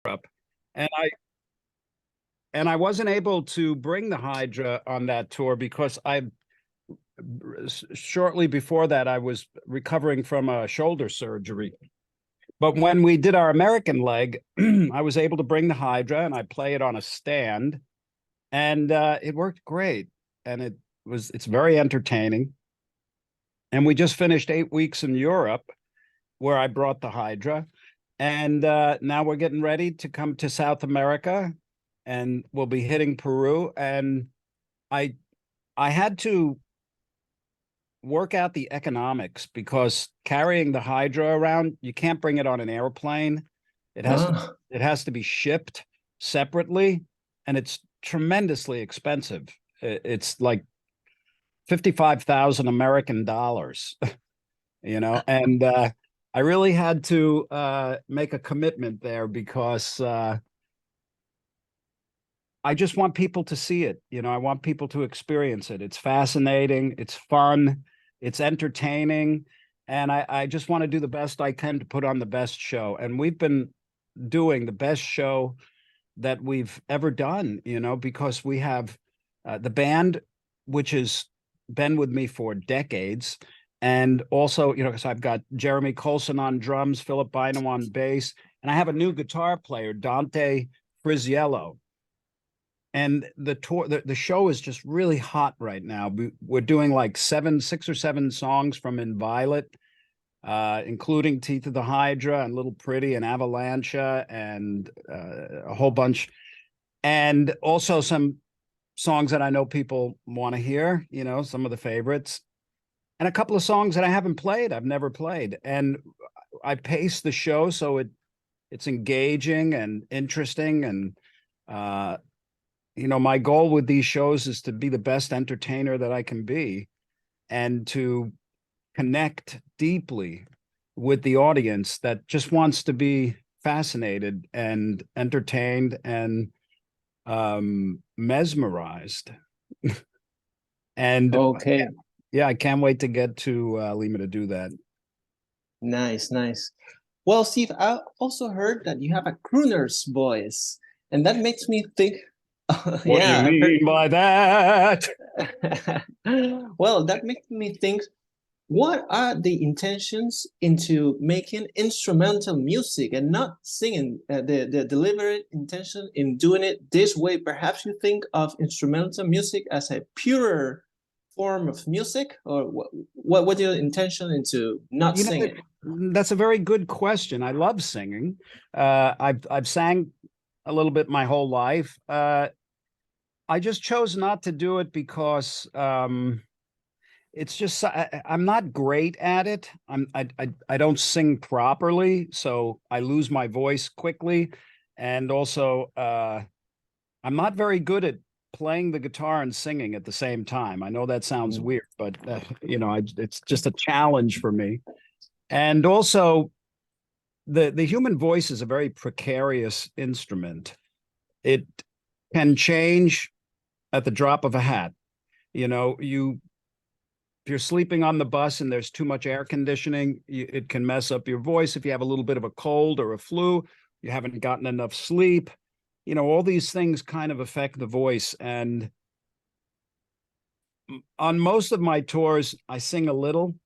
Europe, and I wasn't able to bring the Hydra on that tour because I shortly before that I was recovering from a shoulder surgery. But when we did our American leg, I was able to bring the Hydra and I play it on a stand, and it worked great. And it's very entertaining. And we just finished 8 weeks in Europe where I brought the Hydra. And now we're getting ready to come to South America, and we'll be hitting Peru. And I I had to work out the economics because carrying the Hydra around, you can't bring it on an airplane. It has to, Ah, it has to be shipped separately, and it's tremendously expensive. It's like 55,000 American dollars, and I really had to make a commitment there because I just want people to see it. I want people to experience it. It's fascinating, it's fun, it's entertaining, and I just want to do the best I can to put on the best show. And we've been doing the best show that we've ever done, because we have the band, which has been with me for decades. And also, because I've got Jeremy Colson on drums, Philip Bynum on bass, and I have a new guitar player, Dante Friziello. And the show is just really hot right now. We're doing like 6 or 7 songs from Inviolate, including Teeth of the Hydra and Little Pretty and Avalancha and a whole bunch. And also some songs that I know people want to hear, some of the favorites. And a couple of songs that I haven't played, I've never played. And I pace the show so it's engaging and interesting. And my goal with these shows is to be the best entertainer that I can be and to connect deeply with the audience that just wants to be fascinated and entertained and mesmerized. And okay. yeah, I can't wait to get to Lima to do that. Nice, nice. Well, Steve, I also heard that you have a crooner's voice, and that makes me think. What do you Yeah, I've heard. mean by that? Well, that makes me think, what are the intentions into making instrumental music and not singing? The deliberate intention in doing it this way. Perhaps you think of instrumental music as a purer form of music, or what's your intention into not You know, singing? that's a very good question. I love singing. I've sang a little bit my whole life. I just chose not to do it because it's just I'm not great at it. I don't sing properly, so I lose my voice quickly, and also I'm not very good at playing the guitar and singing at the same time. I know that sounds Mm. weird, but it's just a challenge for me. And also, the human voice is a very precarious instrument. It can change at the drop of a hat. If you're sleeping on the bus and there's too much air conditioning, it can mess up your voice. If you have a little bit of a cold or a flu, you haven't gotten enough sleep, all these things kind of affect the voice. And on most of my tours, I sing a little.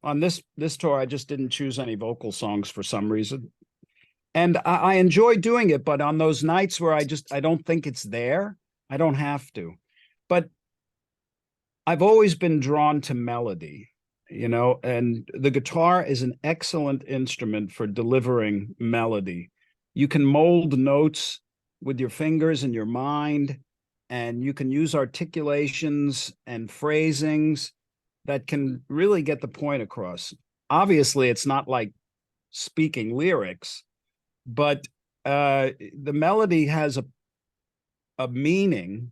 On this tour, I just didn't choose any vocal songs for some reason. And I enjoy doing it, but on those nights where I don't think it's there, I don't have to. But I've always been drawn to melody, and the guitar is an excellent instrument for delivering melody. You can mold notes with your fingers and your mind, and you can use articulations and phrasings that can really get the point across. Obviously, it's not like speaking lyrics, but the melody has a meaning,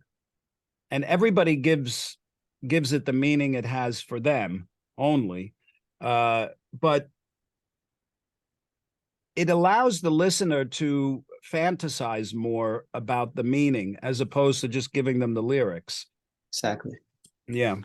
and everybody gives it the meaning it has for them only. But it allows the listener to fantasize more about the meaning as opposed to just giving them the lyrics. Exactly. Yeah.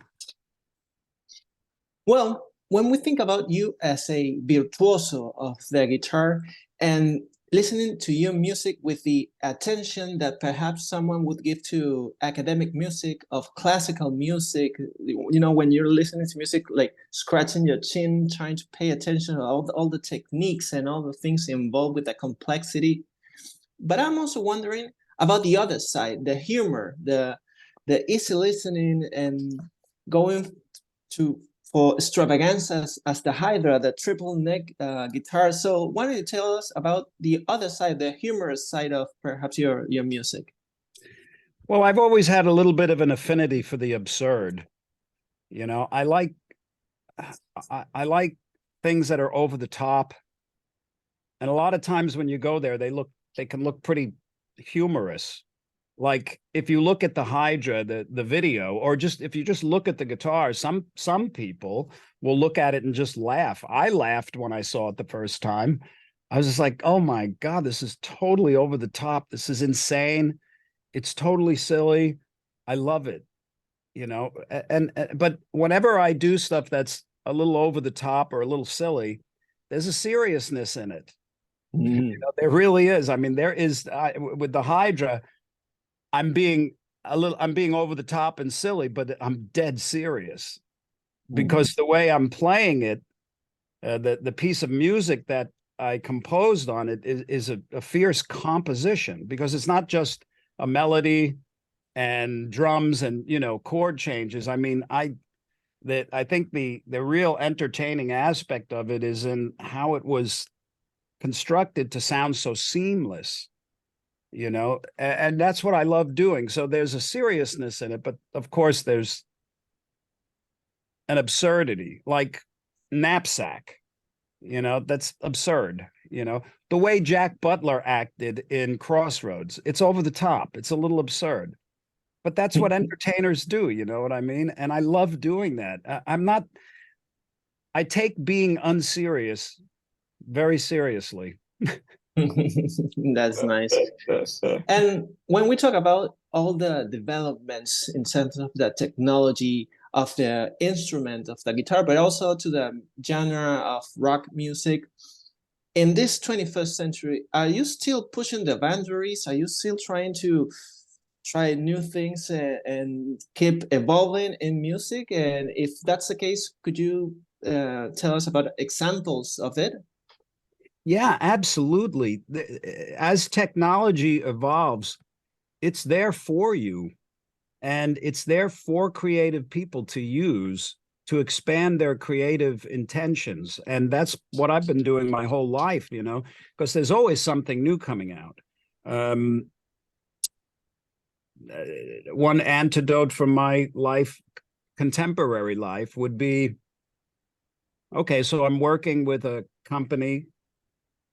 Well, when we think about you as a virtuoso of the guitar, and listening to your music with the attention that perhaps someone would give to academic music, of classical music? You know, when you're listening to music, like scratching your chin, trying to pay attention to all the techniques and all the things involved with the complexity. But I'm also wondering about the other side, the humor, the easy listening, and going to for extravaganzas as the Hydra, the triple neck guitar. So why don't you tell us about the other side, the humorous side of perhaps your music? Well, I've always had a little bit of an affinity for the absurd. You know, I like things that are over the top. And a lot of times when you go there, they can look pretty humorous. Like if you look at the Hydra, the video, or just if you just look at the guitar, some people will look at it and just laugh. I laughed when I saw it the first time. I was just like, oh my God, this is totally over the top. This is insane. It's totally silly. I love it, you know. But whenever I do stuff that's a little over the top or a little silly, there's a seriousness in it. You know, there really is. I mean, there is with the Hydra. I'm being over the top and silly, but I'm dead serious because the way I'm playing it, the piece of music that I composed on it is a fierce composition, because it's not just a melody and drums and, you know, chord changes. I mean, I think the real entertaining aspect of it is in how it was constructed to sound so seamless. You know, and that's what I love doing. So there's a seriousness in it, but of course there's an absurdity, like Knapsack. You know, that's absurd. You know, the way Jack Butler acted in Crossroads, it's over the top. It's a little absurd, but that's what entertainers do. You know what I mean? And I love doing that. I take being unserious very seriously. That's nice. And when we talk about all the developments in terms of the technology of the instrument of the guitar, but also to the genre of rock music, in this 21st century, are you still pushing the boundaries? Are you still trying to try new things and keep evolving in music? And if that's the case, could you tell us about examples of it? Yeah, absolutely. As technology evolves, it's there for you, and it's there for creative people to use to expand their creative intentions. And that's what I've been doing my whole life, you know, because there's always something new coming out. One antidote from my life, contemporary life, would be, okay, so I'm working with a company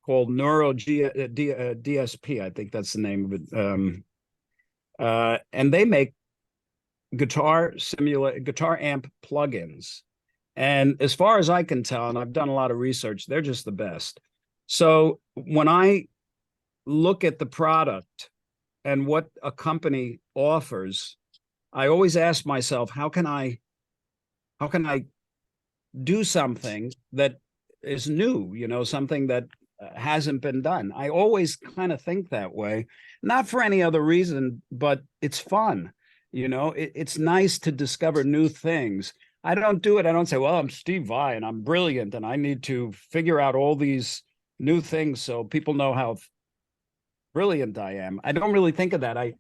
called DSP, I think that's the name of it. And they make guitar amp plugins. And as far as I can tell, and I've done a lot of research, they're just the best. So when I look at the product and what a company offers, I always ask myself, how can I do something that is new, you know, something that hasn't been done. I always kind of think that way, not for any other reason, but it's fun. You know, it's nice to discover new things. I don't do it. I don't say, well, I'm Steve Vai and I'm brilliant and I need to figure out all these new things so people know how brilliant I am. I don't really think of that. I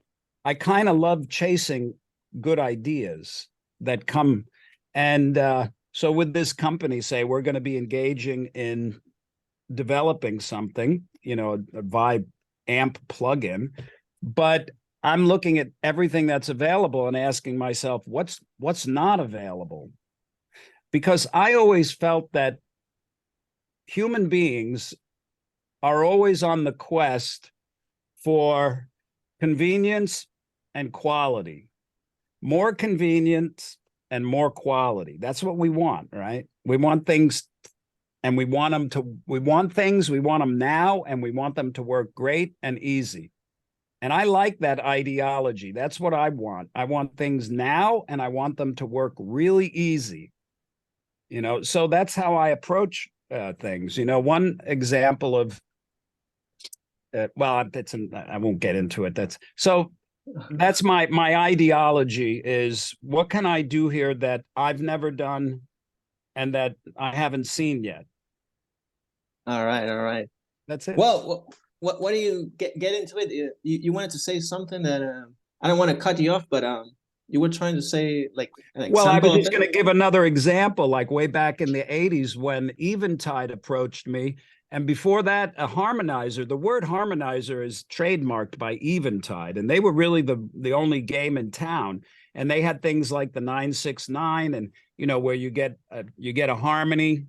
kind of love chasing good ideas that come. And so with this company, say, we're going to be engaging in developing something, you know, a Vibe amp plugin, but I'm looking at everything that's available and asking myself, what's not available? Because I always felt that human beings are always on the quest for convenience and quality, more convenience and more quality. That's what we want, right? We want things, and we want them now, and we want them to work great and easy. And I like that ideology. That's what I want. I want things now, and I want them to work really easy. You know, so that's how I approach things. You know, one example of well, I won't get into it. That's my ideology is, what can I do here that I've never done and that I haven't seen yet? All right, all right. That's it. Well, what do you get into it? You wanted to say something that I don't want to cut you off, but you were trying to say like an Well, I was example of just it. going to give another example, like way back in the 80s when Eventide approached me. And before that, a harmonizer, the word harmonizer is trademarked by Eventide. And they were really the only game in town. And they had things like the 969 and, where you get a harmony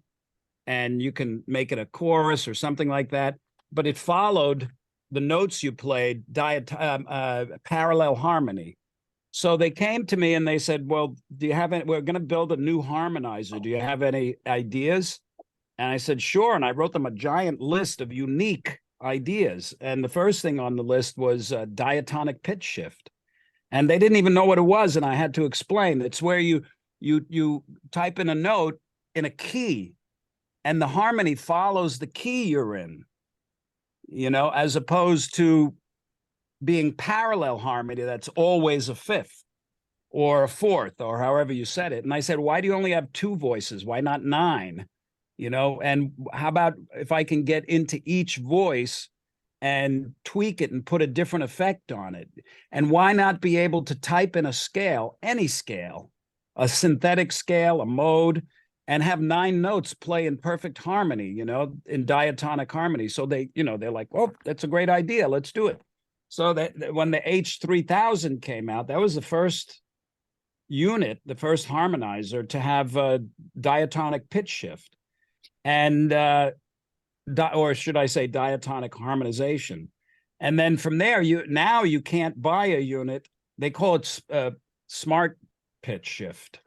and you can make it a chorus or something like that. But it followed the notes you played, parallel harmony. So they came to me and they said, well, do you have any, we're going to build a new harmonizer. Do you have any ideas? And I said, sure. And I wrote them a giant list of unique ideas. And the first thing on the list was diatonic pitch shift. And they didn't even know what it was. And I had to explain. It's where you type in a note in a key and the harmony follows the key you're in, as opposed to being parallel harmony, that's always a fifth or a fourth or however you said it. And I said, why do you only have 2 voices? Why not 9? And how about if I can get into each voice and tweak it and put a different effect on it? And why not be able to type in a scale, any scale, a synthetic scale, a mode, and have 9 notes play in perfect harmony, in diatonic harmony. So they're like, oh, that's a great idea. Let's do it. So that when the H3000 came out, that was the first unit, the first harmonizer to have a diatonic pitch shift, and or should I say diatonic harmonization. And then from there, you can't buy a unit. They call it smart pitch shift,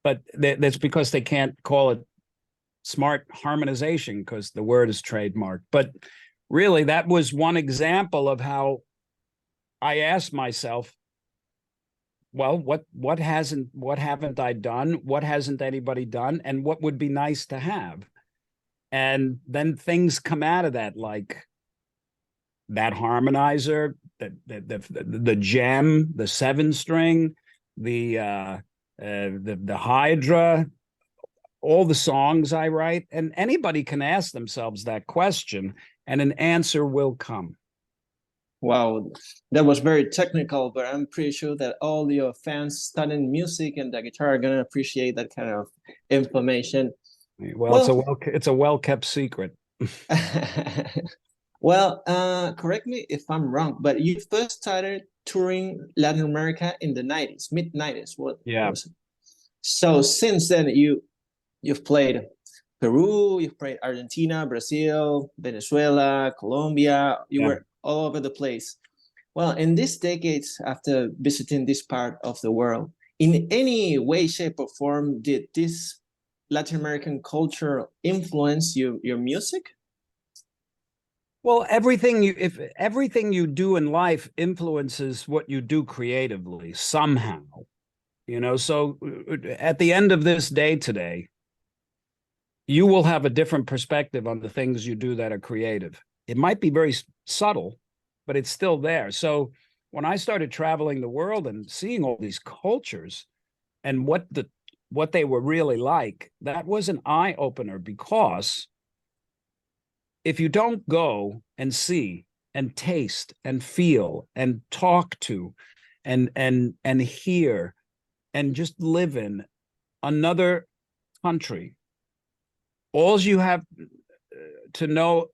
but that's because they can't call it smart harmonization because the word is trademarked. But really, that was one example of how I asked myself, well, what haven't I done? What hasn't anybody done? And what would be nice to have? And then things come out of that, like that harmonizer, the gem, the 7-string, the Hydra, all the songs I write. And anybody can ask themselves that question and an answer will come. Wow, that was very technical, but I'm pretty sure that all your fans studying music and the guitar are gonna appreciate that kind of information. Well, it's a well-kept secret. Well, correct me if I'm wrong, but you first started touring Latin America in the 90s, mid-90s. What was it? So since then, you've played Peru, you've played Argentina, Brazil, Venezuela, Colombia. You were all over the place. Well, in these decades after visiting this part of the world, in any way, shape, or form, did this Latin American culture influence your music? Well, everything you do in life influences what you do creatively somehow, so at the end of this day today, you will have a different perspective on the things you do that are creative. It might be very subtle, but it's still there. So when I started traveling the world and seeing all these cultures and what they were really like, that was an eye opener, because if you don't go and see and taste and feel and talk to and hear and just live in another country, all you have to know,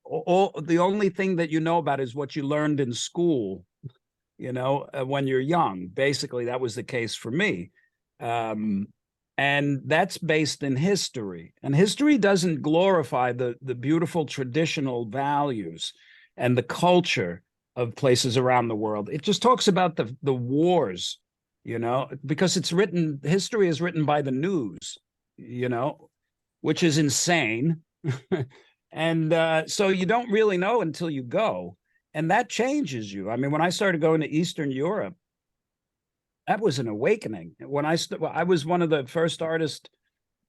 the only thing that you know about is what you learned in school, when you're young. Basically, that was the case for me. And that's based in history. And history doesn't glorify the beautiful traditional values and the culture of places around the world. It just talks about the wars, because history is written by the news, which is insane. And so you don't really know until you go. And that changes you. I mean, when I started going to Eastern Europe, that was an awakening. When I was one of the first artists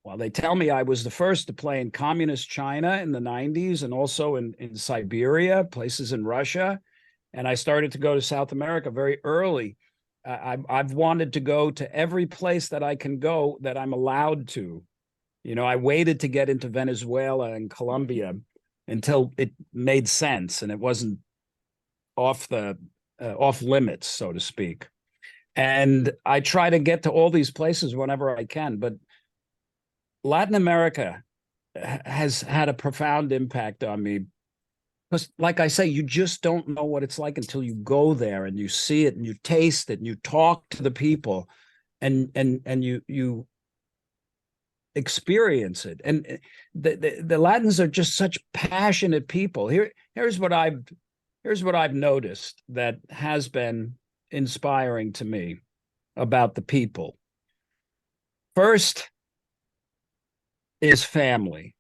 Well, they tell me I was the first to play in communist China in the 90s and also in Siberia, places in Russia. And I started to go to South America very early. I've wanted to go to every place that I can go that I'm allowed to. You know, I waited to get into Venezuela and Colombia until it made sense and it wasn't off limits, so to speak. And I try to get to all these places whenever I can, but Latin America has had a profound impact on me because, like I say, you just don't know what it's like until you go there and you see it and you taste it and you talk to the people and you experience it. And the Latins are just such passionate people. Here's what I've noticed that has been inspiring to me about the people. First is family.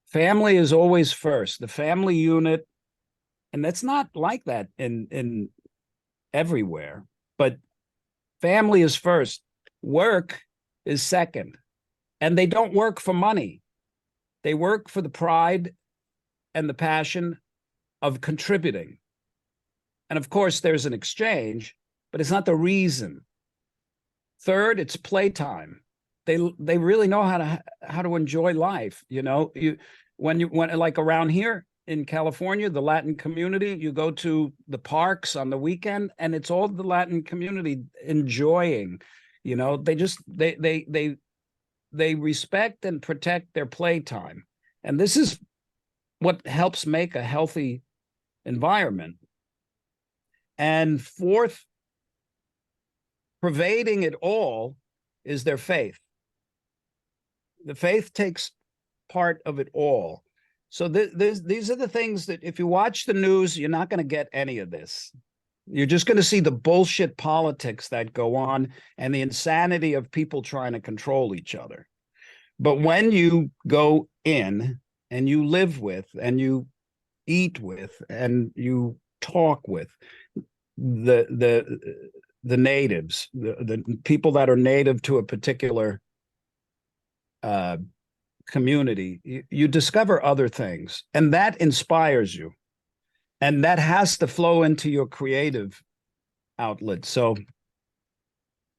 Family is always first. The family unit, and that's not like that in everywhere, but family is first. Work is second. And they don't work for money. They work for the pride and the passion of contributing. And of course, there's an exchange, but it's not the reason. Third, it's playtime. They really know how to enjoy life. You know, when like around here in California, the Latin community, you go to the parks on the weekend, and it's all the Latin community enjoying. You know, they respect and protect their playtime, and this is what helps make a healthy environment. And fourth, pervading it all is their faith. The faith takes part of it all. So these are the things that if you watch the news, you're not going to get any of this. You're just going to see the bullshit politics that go on and the insanity of people trying to control each other. But when you go in and you live with and you eat with and you talk with the natives, the people that are native to a particular community, you discover other things, and that inspires you, and that has to flow into your creative outlet. So,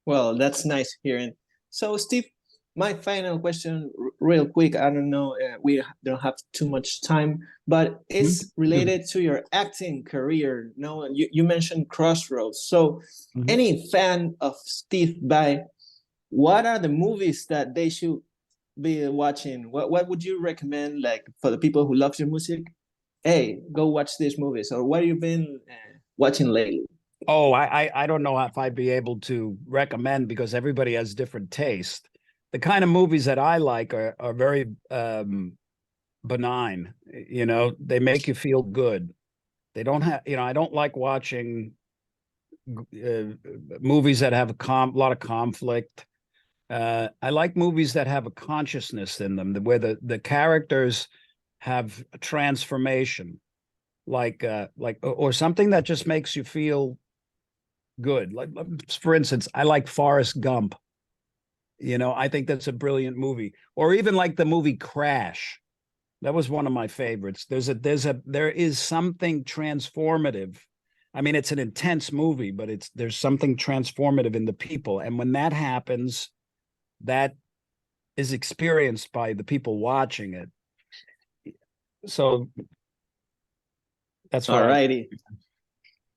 well, that's nice hearing. So, Steve, my final question, real quick. I don't know, we don't have too much time, but it's related to your acting career. No, you mentioned Crossroads. So, any fan of Steve Vai, what are the movies that they should be watching? What would you recommend, like for the people who love your music? Hey, go watch these movies. Or what have you been watching lately? Oh, I don't know if I'd be able to recommend because everybody has different taste. The kind of movies that I like are very benign. You know, they make you feel good. They don't have, you know, I don't like watching movies that have a lot of conflict. I like movies that have a consciousness in them, where the characters have a transformation, like or something that just makes you feel good. Like, for instance, I like Forrest Gump. You know, I think that's a brilliant movie. Or even like the movie Crash. That was one of my favorites. There is something transformative. I mean, it's an intense movie, but there's something transformative in the people. And when that happens, that is experienced by the people watching it. So that's what Alrighty.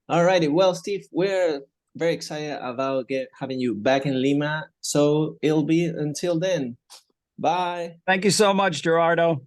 Alrighty. Well, Steve, we're very excited about having you back in Lima. So it'll be until then. Bye. Thank you so much, Gerardo.